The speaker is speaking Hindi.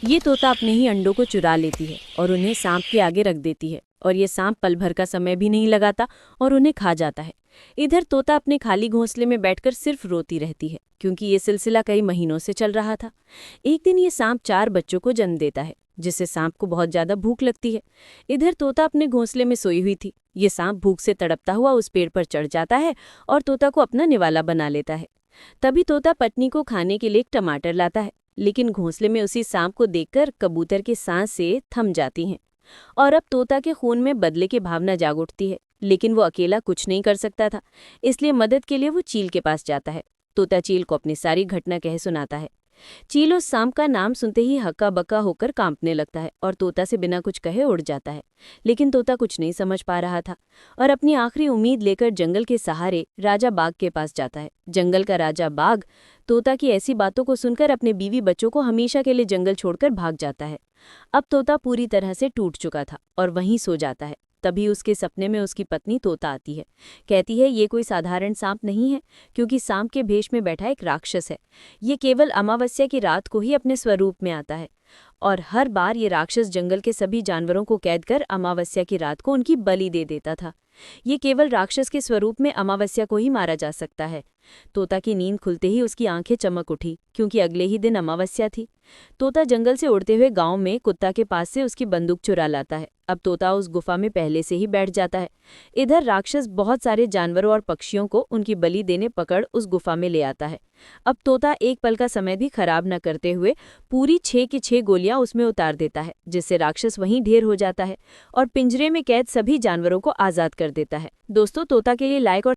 ये तोता अपने ही अंडों को चुरा लेती है और उन्हें सांप के आगे रख देती है, और ये सांप पल भर का समय भी नहीं लगाता और उन्हें खा जाता है। इधर तोता अपने खाली घोंसले में बैठकर सिर्फ रोती रहती है, क्योंकि ये सिलसिला कई महीनों से चल रहा था। एक दिन ये सांप 4 बच्चों को जन्म देता है, जिससे सांप को बहुत ज्यादा भूख लगती है। इधर तोता अपने घोंसले में सोई हुई थी। ये सांप भूख से तड़पता हुआ उस पेड़ पर चढ़ जाता है और तोता को अपना निवाला बना लेता है। तभी तोता पत्नी को खाने के लिए एक टमाटर लाता है, लेकिन घोंसले में उसी सांप को देखकर कबूतर की सांस से थम जाती हैं। और अब तोता के खून में बदले की भावना जाग उठती है, लेकिन वो अकेला कुछ नहीं कर सकता था। इसलिए मदद के लिए वो चील के पास जाता है। तोता चील को अपनी सारी घटना कह सुनाता है। चील उस सांप का नाम सुनते ही हक्का बक्का होकर कांपने लगता है और तोता से बिना कुछ कहे उड़ जाता है। लेकिन तोता कुछ नहीं समझ पा रहा था और अपनी आखिरी उम्मीद लेकर जंगल के सहारे राजा बाघ के पास जाता है। जंगल का राजा बाघ तोता की ऐसी बातों को सुनकर अपने बीवी बच्चों को हमेशा के लिए जंगल छोड़कर भाग जाता है। अब तोता पूरी तरह से टूट चुका था और वहीं सो जाता है। तभी उसके सपने में उसकी पत्नी तोता आती है। कहती है ये कोई साधारण सांप नहीं है, क्योंकि सांप के भेष में बैठा एक राक्षस है। ये केवल अमावस्या की रात को ही अपने स्वरूप में आता है, और हर बार ये राक्षस जंगल के सभी जानवरों को कैद कर अमावस्या की रात को उनकी बलि दे देता था। ये केवल राक्षस के स्वरूप में अमावस्या को ही मारा जा सकता है। तोता की नींद खुलते ही उसकी आंखें चमक उठी, क्योंकि अगले ही दिन अमावस्या थी। तोता जंगल से उड़ते हुए गांव में कुत्ता के पास से उसकी बंदूक चुरा लाता है। अब तोता उस गुफा में पहले से ही बैठ जाता है। इधर राक्षस बहुत सारे जानवरों और पक्षियों को उनकी बलि देने पकड़ उस गुफा में ले आता है। अब तोता एक पल का समय भी खराब न करते हुए पूरी 6 की 6 गोलियां उसमें उतार देता है, जिससे राक्षस वहीं ढेर हो जाता है और पिंजरे में कैद सभी जानवरों को आजाद कर देता है। दोस्तों, तोता के लिए लाइक और